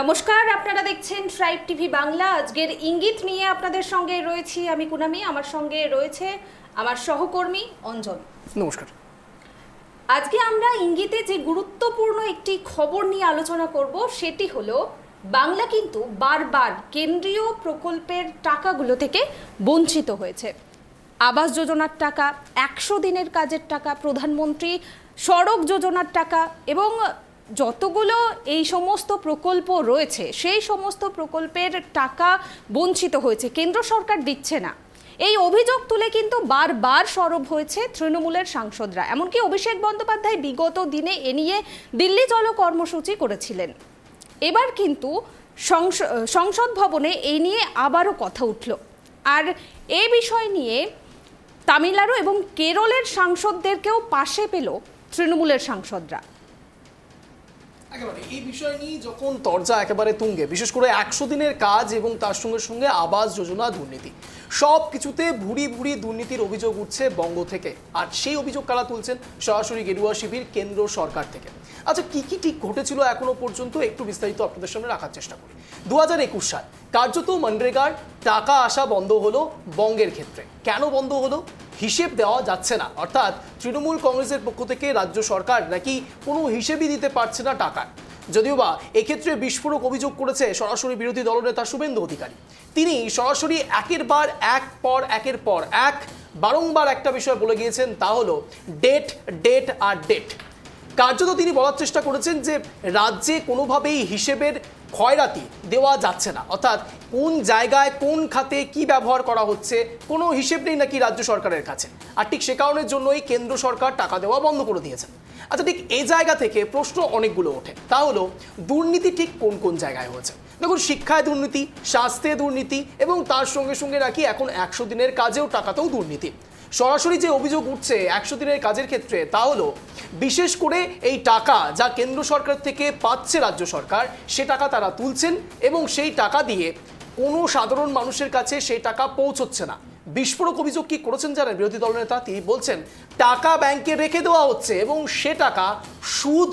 নমস্কার, আপনারা দেখছেন ট্রাইব টিভি বাংলা। আজকের ইঙ্গিত নিয়ে আপনাদের সঙ্গে রয়েছি আমি কুনামি, আমার সঙ্গে রয়েছে আমার সহকর্মী অঞ্জন। নমস্কার। আজকে আমরা ইঙ্গিতে যে গুরুত্বপূর্ণ একটি খবর নিয়ে আলোচনা করব সেটি হলো বাংলা কিন্তু বারবার কেন্দ্রীয় প্রকল্পের টাকাগুলো থেকে বঞ্চিত হয়েছে। আবাস যোজনার টাকা, 100 দিনের কাজের টাকা, প্রধানমন্ত্রী সড়ক যোজনার টাকা এবং যতগুলো এই সমস্ত প্রকল্প রয়েছে সেই সমস্ত প্রকল্পের টাকা বঞ্চিত হয়েছে, কেন্দ্র সরকার দিচ্ছে না। এই অভিযোগ তুলে কিন্তু বারবার সরব হয়েছে তৃণমূলের সাংসদরা। এমনকি অভিষেক বন্দ্যোপাধ্যায় বিগত দিনে এ নিয়ে দিল্লি চলো কর্মসূচি করেছিলেন। এবার কিন্তু সংসদ ভবনে এই নিয়ে আবারও কথা উঠল। আর এই বিষয় নিয়ে তামিলনাড়ু এবং কেরলের সাংসদদেরকেও পাশে পেল তৃণমূলের সাংসদরা। একেবারে এই বিষয় নিয়ে যখন তরজা একেবারে তুঙ্গে, বিশেষ করে 100 দিনের কাজ এবং তার সঙ্গে সঙ্গে আবাস যোজনা দুর্নীতি, সব কিছুতে ভুরি ভুরি দুর্নীতির অভিযোগ উঠছে বঙ্গ থেকে। আর সেই অভিযোগ কারা তুলছেন? সরাসরি গেরুয়া শিবির, কেন্দ্র সরকার থেকে। আচ্ছা, কি কি ঠিক ঘটেছিল এখনো পর্যন্ত একটু বিস্তারিত আপনাদের সামনে রাখার চেষ্টা করি। 2021 সাল কার্যত মনরেগার টাকা আসা বন্ধ হলো বঙ্গের ক্ষেত্রে। কেন বন্ধ হলো? হিসেব দেওয়া যাচ্ছে না, অর্থাৎ তৃণমূল কংগ্রেসের পক্ষ থেকে রাজ্য সরকার নাকি কোনো হিসেবই দিতে পারছে না টাকার। যদিও বা এক্ষেত্রে বিস্ফোরক অভিযোগ করেছে সরাসরি বিরোধী দলনেতা শুভেন্দু অধিকারী। তিনি সরাসরি একের পর এক বারংবার একটা বিষয় বলে গিয়েছেন, তা হলো ডেট ডেট আর ডেট। কার্যত তিনি বলার চেষ্টা করেছেন যে রাজ্যে কোনোভাবেই হিসেবের খয়রাতি দেওয়া যাচ্ছে না, অর্থাৎ কোন জায়গায় কোন খাতে কি ব্যবহার করা হচ্ছে কোনো হিসেব নেই নাকি রাজ্য সরকারের কাছে। আর ঠিক সে কারণের জন্যই কেন্দ্র সরকার টাকা দেওয়া বন্ধ করে দিয়েছেন। আচ্ছা, ঠিক এই জায়গা থেকে প্রশ্ন অনেকগুলো ওঠে, তা হলো দুর্নীতি ঠিক কোন কোন জায়গায় হয়েছে। দেখুন, শিক্ষায় দুর্নীতি, স্বাস্থ্যে দুর্নীতি এবং তার সঙ্গে সঙ্গে নাকি এখন 100 দিনের কাজেও টাকাতেও দুর্নীতি। সরাসরি যে অভিযোগ উঠছে 100 দিনের কাজের ক্ষেত্রে, তা হলো বিশেষ করে এই টাকা যা কেন্দ্র সরকার থেকে পাচ্ছে রাজ্য সরকার, সে টাকা তারা তুলছেন এবং সেই টাকা দিয়ে কোনো সাধারণ মানুষের কাছে সেই টাকা পৌঁছচ্ছে না। বিস্ফোরক অভিযোগ কি করেছেন জানেন বিরোধী দলনেতা? তিনি বলছেন টাকা ব্যাংকে রেখে দেওয়া হচ্ছে এবং সে টাকা সুদ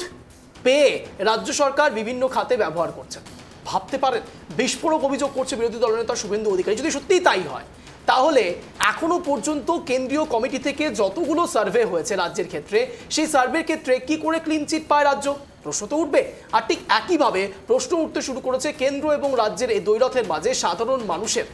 পেয়ে রাজ্য সরকার বিভিন্ন খাতে ব্যবহার করছেন। ভাবতে পারেন, বিস্ফোরক অভিযোগ করছে বিরোধী দলনেতা শুভেন্দু অধিকারী। যদি সত্যিই তাই হয়, তাহলে এখনো পর্যন্ত কেন্দ্রীয় কমিটি থেকে যতগুলো সার্ভে হয়েছে রাজ্যের ক্ষেত্রে, সেই সার্ভের ক্ষেত্রে কি করে ক্লিন চিট পায় রাজ্য? প্রশ্ন তো উঠবে। আর ঠিক একইভাবে প্রশ্ন উঠতে শুরু করেছে কেন্দ্র এবং রাজ্যের এই দ্বৈরথের মাঝে সাধারণ মানুষের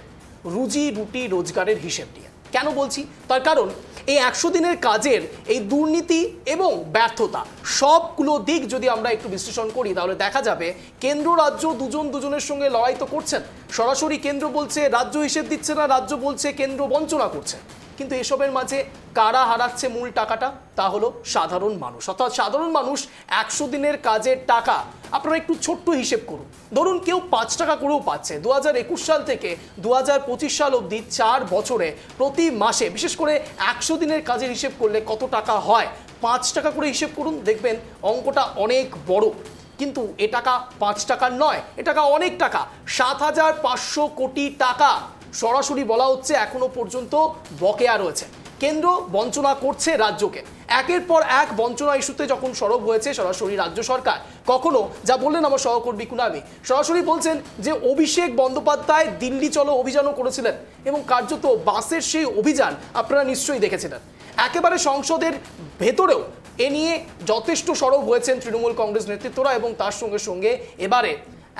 রুজি রুটি রোজগারের হিসেব নিয়ে। কেন বলছি? তার কারণ এই 100 দিনের কাজের এই দুর্নীতি এবং ব্যর্থতা সবগুলো দিক যদি আমরা একটু বিশ্লেষণ করি, তাহলে দেখা যাবে কেন্দ্র রাজ্য দুজনের সঙ্গে লড়াই তো করছেন। সরাসরি কেন্দ্র বলছে রাজ্য হিসেব দিচ্ছে না, রাজ্য বলছে কেন্দ্র বঞ্চনা করছে। কিন্তু এসবের মাঝে কারা হারাচ্ছে মূল টাকাটা? তা হলো সাধারণ মানুষ। অর্থাৎ সাধারণ মানুষ 100 দিনের কাজের টাকা, আপনারা একটু ছোট্ট হিসেব করুন, ধরুন কেউ 5 টাকা করেও পাচ্ছে। 2021 সাল থেকে 2025 সাল অবধি 4 বছরে প্রতি মাসে, বিশেষ করে 100 দিনের কাজের হিসেব করলে কত টাকা হয়, 5 টাকা করে হিসেব করুন, দেখবেন অঙ্কটা অনেক বড়। কিন্তু এ টাকা 5 টাকার নয়, এ টাকা অনেক টাকা। 7,500 কোটি টাকা সরাসরি বলা হচ্ছে এখনো পর্যন্ত বকেয়া রয়েছে। কেন্দ্র বঞ্চনা করছে রাজ্যকে। একের পর এক বঞ্চনা ইস্যুতে যখন সরব হয়েছে সরাসরি রাজ্য সরকার, কখনো যা বললেন আমার সহকর্মী কুনামি, সরাসরি বলছেন যে অভিষেক বন্দ্যোপাধ্যায় দিল্লি চলো অভিযানও করেছিলেন এবং কার্যত বাসের সেই অভিযান আপনারা নিশ্চয়ই দেখেছিলেন। একেবারে সংসদের ভেতরেও এ নিয়ে যথেষ্ট সরব হয়েছেন তৃণমূল কংগ্রেস নেতৃত্বরা এবং তার সঙ্গে সঙ্গে এবারে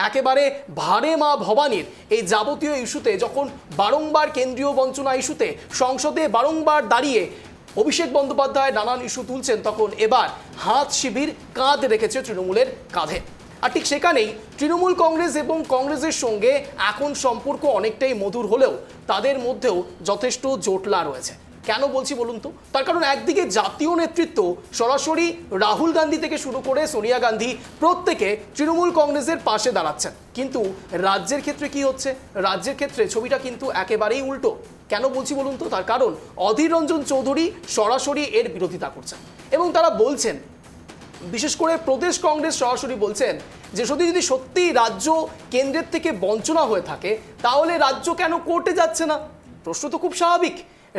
একেবারে ভারে মা ভবানীর এই যাবতীয় ইস্যুতে যখন বারংবার কেন্দ্রীয় বঞ্চনা ইস্যুতে সংসদে বারংবার দাঁড়িয়ে অভিষেক বন্দ্যোপাধ্যায় নানান ইস্যু তুলছেন, তখন এবার হাত শিবির কাঁধ রেখেছে তৃণমূলের কাঁধে। আর ঠিক সেখানেই তৃণমূল কংগ্রেস এবং কংগ্রেসের সঙ্গে এখন সম্পর্ক অনেকটাই মধুর হলেও তাদের মধ্যেও যথেষ্ট জোটলা রয়েছে। কেন বলছি বলুন তো? তার কারণ একদিকে জাতীয় নেতৃত্ব সরাসরি রাহুল গান্ধী থেকে শুরু করে সোনিয়া গান্ধী প্রত্যেকে তৃণমূল কংগ্রেসের পাশে দাঁড়াচ্ছেন, কিন্তু রাজ্যের ক্ষেত্রে কি হচ্ছে? রাজ্যের ক্ষেত্রে ছবিটা কিন্তু একেবারেই উল্টো। কেন বলছি বলুন তো? তার কারণ অধীর রঞ্জন চৌধুরী সরাসরি এর বিরোধিতা করছেন এবং তারা বলছেন, বিশেষ করে প্রদেশ কংগ্রেস সরাসরি বলছেন যে যদি সত্যি রাজ্য কেন্দ্রের থেকে বঞ্চনা হয়ে থাকে, তাহলে রাজ্য কেন কোর্টে যাচ্ছে না? প্রশ্ন তো খুব স্বাভাবিক।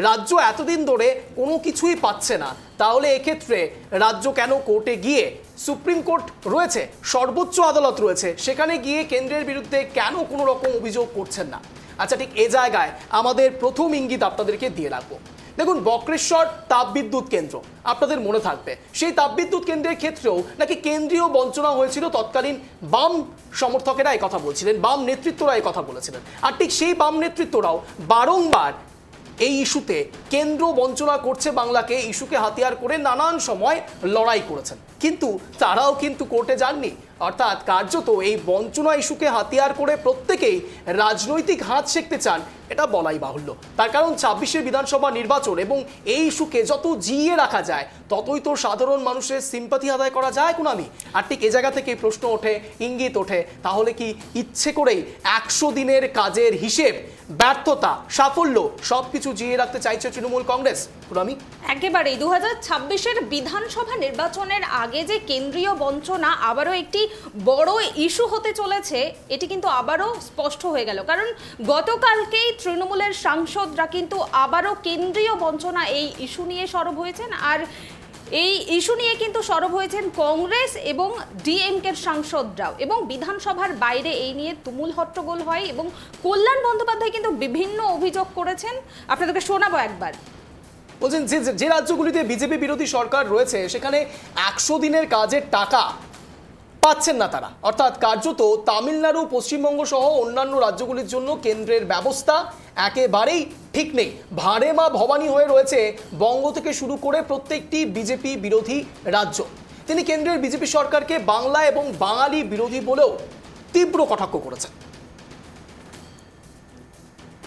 রাজ্য এতদিন ধরে কোনো কিছুই পাচ্ছে না, তাহলে এক্ষেত্রে রাজ্য কেন কোর্টে গিয়ে, সুপ্রিম কোর্ট রয়েছে, সর্বোচ্চ আদালত রয়েছে, সেখানে গিয়ে কেন্দ্রের বিরুদ্ধে কেন কোনো রকম অভিযোগ করছেন না? আচ্ছা, ঠিক এ জায়গায় আমাদের প্রথম ইঙ্গিত আপনাদেরকে দিয়ে রাখবো। দেখুন, বক্রেশ্বর তাপবিদ্যুৎ কেন্দ্র আপনাদের মনে থাকবে, সেই তাপবিদ্যুৎ কেন্দ্রের ক্ষেত্রেও নাকি কেন্দ্রীয় বঞ্চনা হয়েছিল। তৎকালীন বাম সমর্থকেরা এই কথা বলছিলেন, বাম নেতৃত্বরা এই কথা বলেছিলেন। আর ঠিক সেই বাম নেতৃত্বরাও বারংবার এই ইস্যুতে কেন্দ্র বঞ্চনা করছে বাংলাকে ইস্যুকে হাতিয়ার করে নানান সময় লড়াই করেছেন, কিন্তু তারাও কিন্তু কোর্টে যাননি। অর্থাৎ কার্যত এই বঞ্চনা ইস্যুকে হাতিয়ার করে প্রত্যেকেই রাজনৈতিক হাত শেখতে চান, এটা বলাই বাহুল্য। তার কারণ ২৬শে বিধানসভা নির্বাচন এবং এই ইস্যুকে যত জিইয়ে রাখা যায় ততই তো সাধারণ মানুষের সিম্পাথি আদায় করা যায় কোনামি। আর ঠিক এ জায়গা থেকে প্রশ্ন ওঠে, ইঙ্গিত ওঠে, তাহলে কি ইচ্ছে করেই ১০০ দিনের কাজের হিসেব, ব্যর্থতা, সাফল্য সবকিছু জিইয়ে রাখতে চাইছে তৃণমূল কংগ্রেস? কোনামি, একেবারেই ২০২৬-এর বিধানসভা নির্বাচনের আগে যে কেন্দ্রীয় বঞ্চনা আবারও একটি বড় ইস্যু হতে চলেছে, এটি কিন্তু আবারও স্পষ্ট হয়ে গেল। কারণ গতকালকেই তৃণমূলের সাংসদরা কিন্তু আবারও কেন্দ্রীয় বঞ্চনা এই ইস্যু নিয়ে সরব হয়েছেন। আর এই ইস্যু নিয়ে কিন্তু সরব হয়েছেন কংগ্রেস এবং ডিএমকের সাংসদরাও, এবং বিধানসভার বাইরে এই নিয়ে তুমুল হট্টগোল হয় এবং কল্যাণ বন্দ্যোপাধ্যায় কিন্তু বিভিন্ন অভিযোগ করেছেন। আপনাদেরকে শোনাবো একবার। বলছেন যে রাজ্যগুলিতে বিজেপি বিরোধী সরকার রয়েছে সেখানে ১০০ দিনের কাজের টাকা পাচ্ছেন না তারা। অর্থাৎ কার্যত তামিলনাড়ু, পশ্চিমবঙ্গ সহ অন্যান্য রাজ্যগুলির জন্য কেন্দ্রের ব্যবস্থা একেবারেই ঠিক নেই। ভাড়ে মা ভবানী হয়ে রয়েছে বঙ্গ থেকে শুরু করে প্রত্যেকটি বিজেপি বিরোধী রাজ্য। তিনি কেন্দ্রের বিজেপি সরকারকে বাংলা এবং বাঙালি বিরোধী বলেও তীব্র কটাক্ষ করেছেন।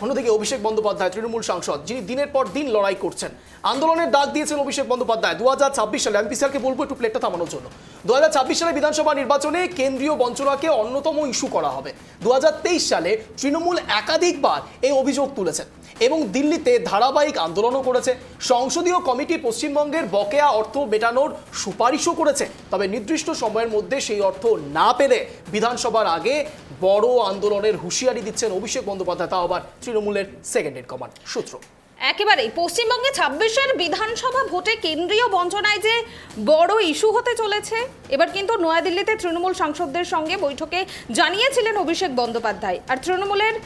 অন্যদিকে অভিষেক বন্দ্যোপাধ্যায়, তৃণমূল সাংসদ, যিনি দিনের পর দিন লড়াই করছেন, আন্দোলনের ডাক দিয়েছেন অভিষেক বন্দ্যোপাধ্যায় 2026 সালে। আমি পিসিআরকে বলবো একটু প্লেটটা থামানোর জন্য। 2026 সালে বিধানসভা নির্বাচনে কেন্দ্রীয় বঞ্চনাকে অন্যতম ইস্যু করা হবে। 2023 সালে তৃণমূল একাধিকবার এই অভিযোগ তুলেছেন এবং দিল্লিতে ধারাবাহিক আন্দোলনও করেছে। সংসদীয় কমিটি পশ্চিমবঙ্গের বকেয়া অর্থ মেটানোর সুপারিশও করেছে, তবে নির্দিষ্ট সময়ের মধ্যে সেই অর্থ না পেলে বিধানসভার আগে বড় আন্দোলনের হুঁশিয়ারি দিচ্ছেন অভিষেক বন্দ্যোপাধ্যায়, তাও আবার তৃণমূলের সেকেন্ড ইন কমান্ড সূত্র। একেবারেই পশ্চিমবঙ্গে ২৬-এর বিধানসভা ভোটে কেন্দ্রীয় বঞ্চনায় যে বড় ইস্যু হতে চলেছে, এবার কিন্তু নয়াদিল্লিতে তৃণমূল সাংসদদের সঙ্গে বৈঠকে জানিয়েছিলেন অভিষেক বন্দ্যোপাধ্যায়। আর তৃণমূলের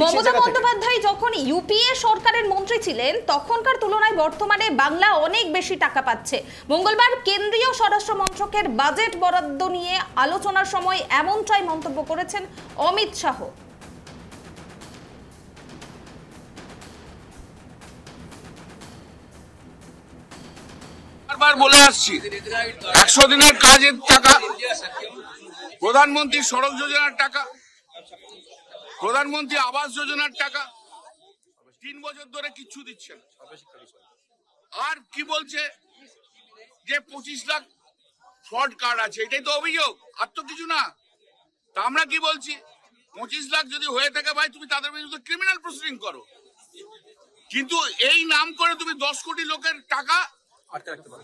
মমতা বন্দ্যোপাধ্যায় যখন ইউপিএ সরকারের মন্ত্রী ছিলেন তখনকার তুলনায় বর্তমানে বাংলা অনেক বেশি টাকা পাচ্ছে। মঙ্গলবার কেন্দ্রীয় স্বরাষ্ট্র মন্ত্রকের বাজেট বরাদ্দ নিয়ে আলোচনার সময় এমনটাই মন্তব্য করেছেন অমিত শাহ। বারবার বলে আসছি, ১০০ দিনের কাজের টাকা, প্রধানমন্ত্রী সড়ক যোজনার টাকা, প্রধানমন্ত্রী আবাস যোজনার টাকা ৩ বছর ধরে কিচ্ছু দিচ্ছে না। আর কি বলছে যে ২৫ লাখ ফ্রড কার্ড আছে, এটাই তো অভিযোগ, আর তো কিছু না। তা আমরা কি বলছি, ২৫ লাখ যদি হয়ে থাকে ভাই, তুমি তাদের বিরুদ্ধে ক্রিমিনাল প্রসিডিং করো, কিন্তু এই নাম করে তুমি ১০ কোটি লোকের টাকা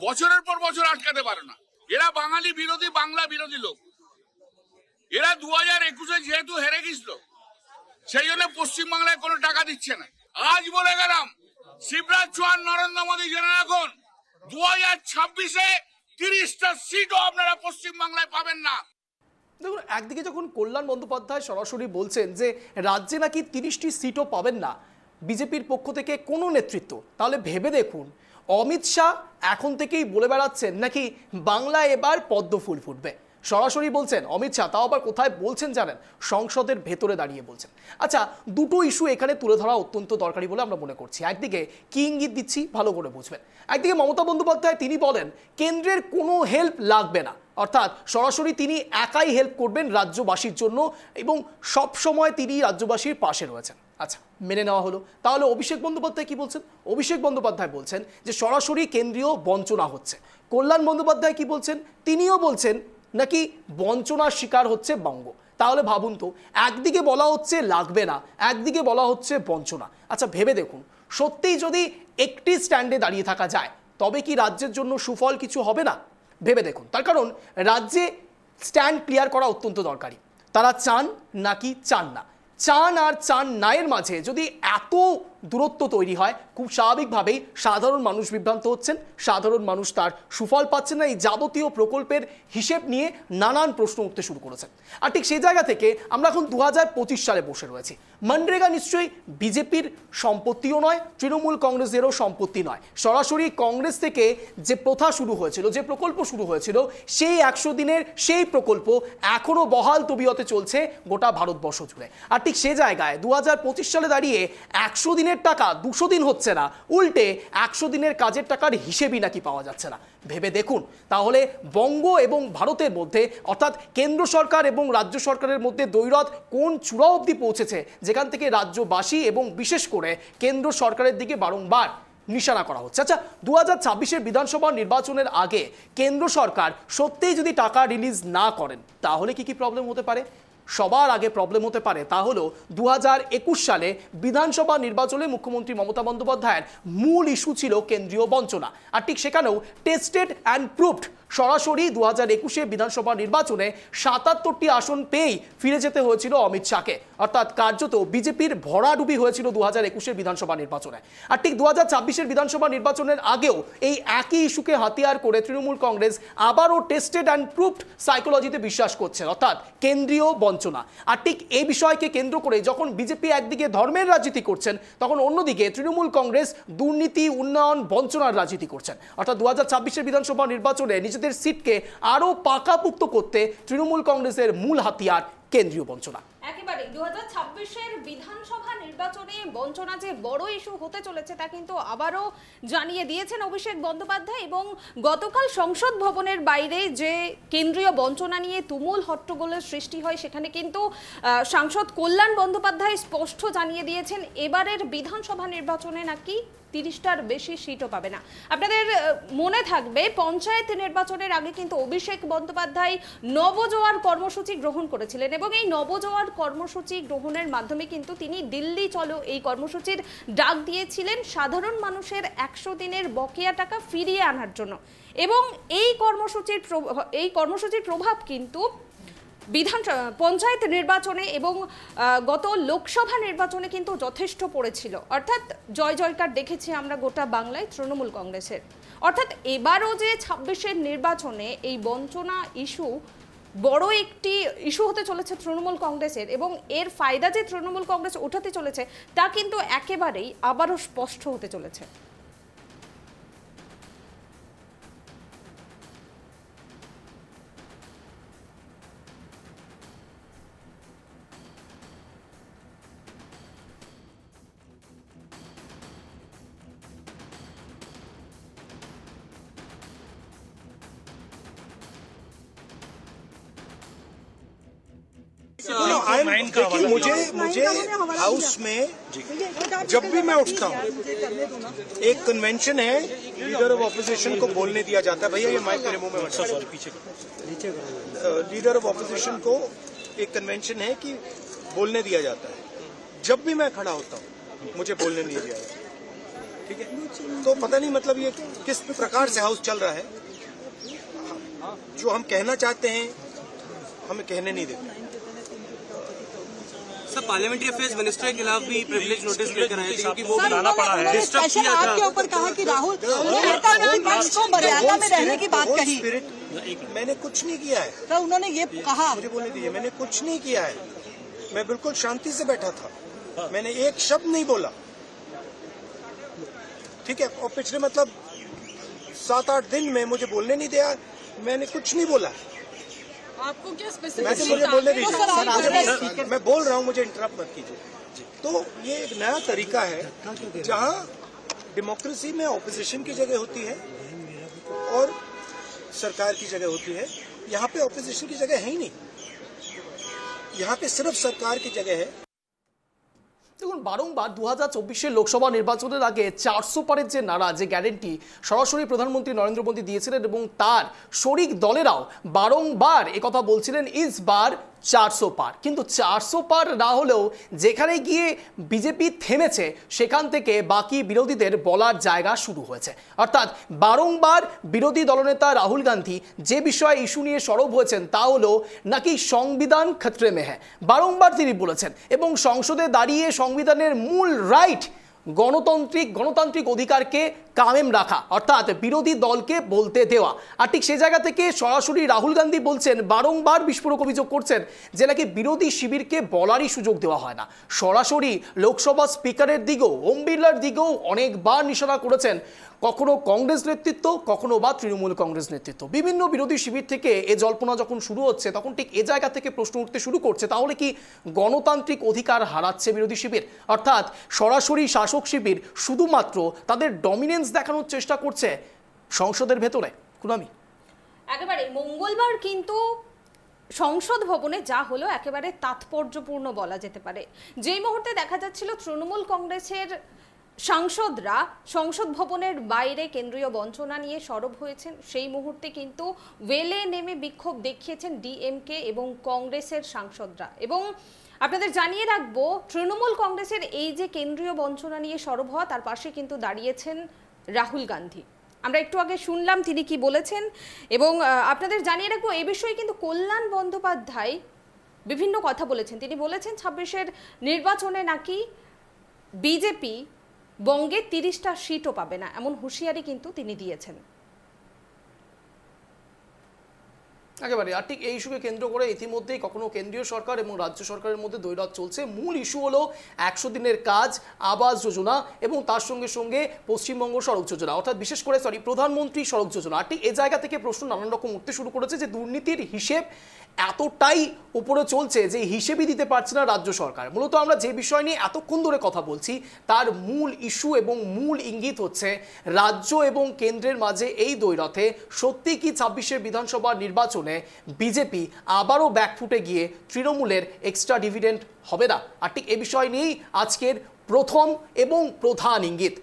বছরের পর বছর আটকাতে পারো না। এরা বাঙালি বিরোধী, বাংলা বিরোধী লোক। এরা 2021-এ যেহেতু হেরে গেছিল, সেই জন্য পশ্চিমবাংলায় কোনো টাকা দিচ্ছে না। আজ বলে গেলাম, শিবরাজ চৌহান, নরেন্দ্র মোদী জেনে রাখুন, 2026-এ 30টা সিটও আপনারা পশ্চিমবাংলায় পাবেন না। দেখুন, একদিকে যখন কল্যাণ বন্দ্যোপাধ্যায় সরাসরি বলছেন যে রাজ্যে নাকি 30টি সিটও পাবেন না বিজেপির পক্ষ থেকে কোনো নেতৃত্ব, তাহলে ভেবে দেখুন অমিত শাহ এখন থেকেই বলে বেড়াচ্ছেন নাকি বাংলায় এবার পদ্ম ফুল ফুটবে। সরাসরি বলছেন অমিত শাহ, তাও আবার কোথায় বলছেন জানেন? সংসদের ভেতরে দাঁড়িয়ে বলছেন। আচ্ছা, দুটো ইস্যু এখানে তুলে ধরা অত্যন্ত দরকারি বলে আমরা মনে করছি। একদিকে কি ইঙ্গিত দিচ্ছি ভালো করে বুঝবেন। একদিকে মমতা বন্দ্যোপাধ্যায় তিনি বলেন কেন্দ্রের কোনো হেল্প লাগবে না, অর্থাৎ সরাসরি তিনি একাই হেল্প করবেন রাজ্যবাসীর জন্য এবং সব সময় তিনি রাজ্যবাসীর পাশে রয়েছেন। আচ্ছা, মেনে নেওয়া হলো। তাহলে অভিষেক বন্দ্যোপাধ্যায় কি বলছেন? অভিষেক বন্দ্যোপাধ্যায় বলছেন যে সরাসরি কেন্দ্রীয় বঞ্চনা হচ্ছে। কল্যাণ বন্দ্যোপাধ্যায় কি বলছেন? তিনিও বলছেন নাকি বঞ্চনার শিকার হচ্ছে বঙ্গ। তাহলে ভাবুন তো, একদিকে বলা হচ্ছে লাগবে না, একদিকে বলা হচ্ছে বঞ্চনা। আচ্ছা, ভেবে দেখুন, সত্যিই যদি একটি স্ট্যান্ডে দাঁড়িয়ে থাকা যায় তবে কি রাজ্যের জন্য সুফল কিছু হবে না? ভেবে দেখুন। তার কারণ রাজ্যে স্ট্যান্ড ক্লিয়ার করা অত্যন্ত দরকারি। তারা চান নাকি চান না, চান আর চান না এর মাঝে যদি এত দূরত্ব তৈরি হয়, খুব স্বাভাবিকভাবেই সাধারণ মানুষ বিভ্রান্ত হচ্ছেন, সাধারণ মানুষ তার সুফল পাচ্ছেন না। এই যাবতীয় প্রকল্পের হিসেব নিয়ে নানান প্রশ্ন উঠতে শুরু করেছে। আর ঠিক সেই জায়গা থেকে আমরা এখন 2025 সালে বসে রয়েছি। মনরেগা নিশ্চয়ই বিজেপির সম্পত্তিও নয়, তৃণমূল কংগ্রেসেরও সম্পত্তি নয়। সরাসরি কংগ্রেস থেকে যে প্রথা শুরু হয়েছিল, যে প্রকল্প শুরু হয়েছিল, সেই 100 দিনের সেই প্রকল্প এখনো বহাল তবিয়তে চলছে গোটা ভারতবর্ষ জুড়ে। আর ঠিক সে জায়গায় 2025 সালে দাঁড়িয়ে 100 দিনের টাকা 200 দিন হচ্ছে না, উল্টে 100 দিনের কাজের টাকার হিসেবই নাকি পাওয়া যাচ্ছে না। ভেবে দেখুন তাহলে বঙ্গ এবং ভারতের মধ্যে, অর্থাৎ কেন্দ্র সরকার এবং রাজ্য সরকারের মধ্যে দ্বৈরথ কোন চূড়া অবধি পৌঁছেছে, যেখান থেকে রাজ্যবাসী এবং বিশেষ করে কেন্দ্র সরকারের দিকে বারংবার নিশানা করা হচ্ছে। আচ্ছা, 2026-এর বিধানসভা নির্বাচনের আগে কেন্দ্র সরকার সত্যিই যদি টাকা রিলিজ না করেন তাহলে কি কি প্রবলেম হতে পারে? সবার আগে প্রবলেম হতে পারে তা হলো 2021 সালে বিধানসভা নির্বাচনে মুখ্যমন্ত্রী মমতা বন্দ্যোপাধ্যায়ের মূল ইস্যু ছিল কেন্দ্রীয় বঞ্চনা। আর ঠিক সেখানেও টেস্টেড অ্যান্ড প্রুভড সরাসরি 2021-এ বিধানসভা নির্বাচনে 77টি আসন পেয়েই ফিরে যেতে হয়েছিল অমিত শাহকে, অর্থাৎ কার্যত বিজেপির ভরাডুবি হয়েছিল 2021-এর বিধানসভা নির্বাচনে। আর ঠিক 2026-এর বিধানসভা নির্বাচনের আগেও এই একই ইস্যুকে হাতিয়ার করে তৃণমূল কংগ্রেস আবারও টেস্টেড অ্যান্ড প্রুভড সাইকোলজিতে বিশ্বাস করছে, অর্থাৎ কেন্দ্রীয় বঞ্চনা। আর ঠিক এই বিষয়কে কেন্দ্র করে যখন বিজেপি একদিকে ধর্মের রাজনীতি করছেন, তখন অন্যদিকে তৃণমূল কংগ্রেস দুর্নীতি, উন্নয়ন, বঞ্চনার রাজনীতি করছেন। অর্থাৎ 2026-এর বিধানসভা নির্বাচনে নিজেদের সিটকে আরো পাকাপুক্ত করতে তৃণমূল কংগ্রেসের মূল হাতিয়ার কেন্দ্রীয় বঞ্চনা। একেবারে 2026-এর বিধানসভা নির্বাচনে বঞ্চনা যে বড় ইস্যু হতে চলেছে তা কিন্তু আবারও জানিয়ে দিয়েছেন অভিষেক বন্দ্যোপাধ্যায়। এবং গতকাল সংসদ ভবনের বাইরে যে কেন্দ্রীয় বঞ্চনা নিয়ে তুমুল হট্টগোলের সৃষ্টি হয়, সেখানে কিন্তু সাংসদ কল্যাণ বন্দ্যোপাধ্যায় স্পষ্ট জানিয়ে দিয়েছেন এবারের বিধানসভা নির্বাচনে নাকি 30টার বেশি সিটও পাবে না। আপনাদের মনে থাকবে পঞ্চায়েত নির্বাচনের আগে কিন্তু অভিষেক বন্দ্যোপাধ্যায় নবজোয়ার কর্মসূচি গ্রহণ করেছিলেন এবং এই নবজোয়ার কর্মসূচি গ্রহণের মাধ্যমে কিন্তু তিনি দিল্লি চলো এই কর্মসূচির ডাক দিয়েছিলেন সাধারণ মানুষের 100 দিনের বকেয়া টাকা ফিরিয়ে আনার জন্য। এবং এই কর্মসূচির প্রভাব কিন্তু পঞ্চায়েত নির্বাচনে এবং গত লোকসভা নির্বাচনে কিন্তু যথেষ্ট পড়েছিল, অর্থাৎ জয় জয়কার দেখেছি আমরা গোটা বাংলায় তৃণমূল কংগ্রেসের। অর্থাৎ এবারও যে 26-এর নির্বাচনে এই বঞ্চনা ইস্যু বড় একটি ইস্যু হতে চলেছে তৃণমূল কংগ্রেসের, এবং এর ফায়দা যে তৃণমূল কংগ্রেস উঠাতে চলেছে তা কিন্তু একেবারেই আবারও স্পষ্ট হতে চলেছে। देखिए मुझे हाउस में जब भी मैं उठता हूँ एक कन्वेंशन है, लीडर ऑफ ऑपोजिशन को बोलने दिया जाता है। भैया ये माइक मेरे मुंह में पीछे लीडर ऑफ ऑपोजिशन को एक कन्वेंशन है कि बोलने दिया जाता है। जब भी मैं खड़ा होता हूँ मुझे बोलने नहीं दिया जाता, ठीक है? तो पता नहीं मतलब ये किस प्रकार से हाउस चल रहा है, जो हम कहना चाहते हैं हमें कहने नहीं देते। सर, पार्लियामेंट्री अफेयर्स मिनिस्टर के खिलाफ भी प्रिविलेज नोटिस लेकर आए थे क्योंकि वो बुलाना पड़ा है। स्पेशल आपके ऊपर कहा कि राहुल को मर्यादा में रहने की बात कही। मैंने कुछ नहीं किया है सर, उन्होंने ये कहा, मुझे बोलने दीजिए, मैंने कुछ नहीं किया है। मैं बिल्कुल शांति से बैठा था, मैंने एक शब्द नहीं बोला, ठीक है? और पिछले मतलब 7-8 दिन में मुझे बोलने नहीं दिया, मैंने कुछ नहीं बोला। आपको क्या मुझे बोलने दीजिए, मैं बोल रहा हूँ, मुझे इंटरप्ट मत कीजिए। तो ये एक नया तरीका है जहाँ डेमोक्रेसी में ऑपोजिशन की जगह होती है और सरकार की जगह होती है। यहाँ पे ऑपोजिशन की जगह है ही नहीं, यहाँ पे सिर्फ सरकार की जगह है। দেখুন, বারংবার 2024-এর লোকসভা নির্বাচনের আগে 400 পারের যে নারা, যে গ্যারেন্টি সরাসরি প্রধানমন্ত্রী নরেন্দ্র মোদী দিয়েছিলেন এবং তার শরিক দলেরাও বারংবার একথা বলছিলেন, ইস বার 400 পার। কিন্তু 400 পার না হলেও যেখানে গিয়ে বিজেপি থেমেছে সেখান থেকে বাকি বিরোধীদের বলার জায়গা শুরু হয়েছে। অর্থাৎ বারংবার বিরোধী দলনেতা রাহুল গান্ধী যে বিষয়ে ইস্যু নিয়ে সরব হয়েছেন তা হলো নাকি সংবিধান খতরে মে হ্যায়। বারংবার তিনি বলেছেন এবং সংসদে দাঁড়িয়ে সংবিধানের মূল রাইট গণতান্ত্রিক অধিকারকে কায়েম রাখা, অর্থাৎ বিরোধী দলকে বলতে দেওয়া। আর ঠিক সেই জায়গা থেকে সরাসরি রাহুল গান্ধী বলছেন, বারংবার বিস্ফোরক অভিযোগ করছেন যে নাকি বিরোধী শিবিরকে বলারই সুযোগ দেওয়া হয় না। সরাসরি লোকসভা স্পিকারের দিকেও, ওম বিড়লার দিকেও অনেকবার নিশানা করেছেন, কখনো কংগ্রেস নেতৃত্ব, কখনো বা তৃণমূল কংগ্রেস নেতৃত্ব। বিভিন্ন বিরোধী শিবির থেকে এ জল্পনা যখন শুরু হচ্ছে, তখন ঠিক এ জায়গা থেকে প্রশ্ন উঠতে শুরু করছে, তাহলে কি গণতান্ত্রিক অধিকার হারাচ্ছে বিরোধী শিবির? অর্থাৎ সরাসরি শাসক শিবির শুধুমাত্র তাদের ডমিনেন্স দেখানোর চেষ্টা করছে সংসদের ভেতরে। কুনামি, একেবারে মঙ্গলবার কিন্তু সংসদ ভবনে যা হলো একেবারে তাৎপর্যপূর্ণ বলা যেতে পারে। যেই মুহূর্তে দেখা যাচ্ছিল তৃণমূল কংগ্রেসের সাংসদরা সংসদ ভবনের বাইরে কেন্দ্রীয় বঞ্চনা নিয়ে সরব হয়েছেন, সেই মুহূর্তে কিন্তু ওয়েলে নেমে বিক্ষোভ দেখিয়েছেন ডিএমকে এবং কংগ্রেসের সাংসদরা। এবং আপনাদের জানিয়ে রাখবো, তৃণমূল কংগ্রেসের এই যে কেন্দ্রীয় বঞ্চনা নিয়ে সরব হওয়া, তার পাশে কিন্তু দাঁড়িয়েছেন রাহুল গান্ধী। আমরা একটু আগে শুনলাম তিনি কি বলেছেন। এবং আপনাদের জানিয়ে রাখবো, এই বিষয়ে কিন্তু কল্যাণ বন্দ্যোপাধ্যায় বিভিন্ন কথা বলেছেন। তিনি বলেছেন 26-এর নির্বাচনে নাকি বিজেপি বঙ্গে 30টা সিটও পাবে না, এমন হুঁশিয়ারি কিন্তু তিনি দিয়েছেন। একেবারে। আর ঠিক এই ইস্যুকে কেন্দ্র করে ইতিমধ্যেই কখনো কেন্দ্রীয় সরকার এবং রাজ্য সরকারের মধ্যে দ্বৈরথ চলছে। মূল ইস্যু হলো 100 দিনের কাজ, আবাস যোজনা এবং তার সঙ্গে সঙ্গে পশ্চিমবঙ্গ সড়ক যোজনা, অর্থাৎ বিশেষ করে প্রধানমন্ত্রী সড়ক যোজনা। আর ঠিক এই জায়গা থেকে প্রশ্ন নানান রকম উঠতে শুরু করেছে যে দুর্নীতির হিসেব এতটাই উপরে চলছে যে হিসেবই দিতে পারছে না রাজ্য সরকার। মূলত আমরা যে বিষয় নিয়ে এতক্ষণ ধরে কথা বলছি, তার মূল ইস্যু এবং মূল ইঙ্গিত হচ্ছে রাজ্য এবং কেন্দ্রের মাঝে এই দ্বৈরথে সত্যি কি 26-এর বিধানসভা নির্বাচনে বিজেপি আবারও ব্যাকফুটে গিয়ে তৃণমূলের এক্সট্রা ডিভিডেন্ড হবে না? আর ঠিক এ বিষয় নিয়েই আজকের প্রথম এবং প্রধান ইঙ্গিত।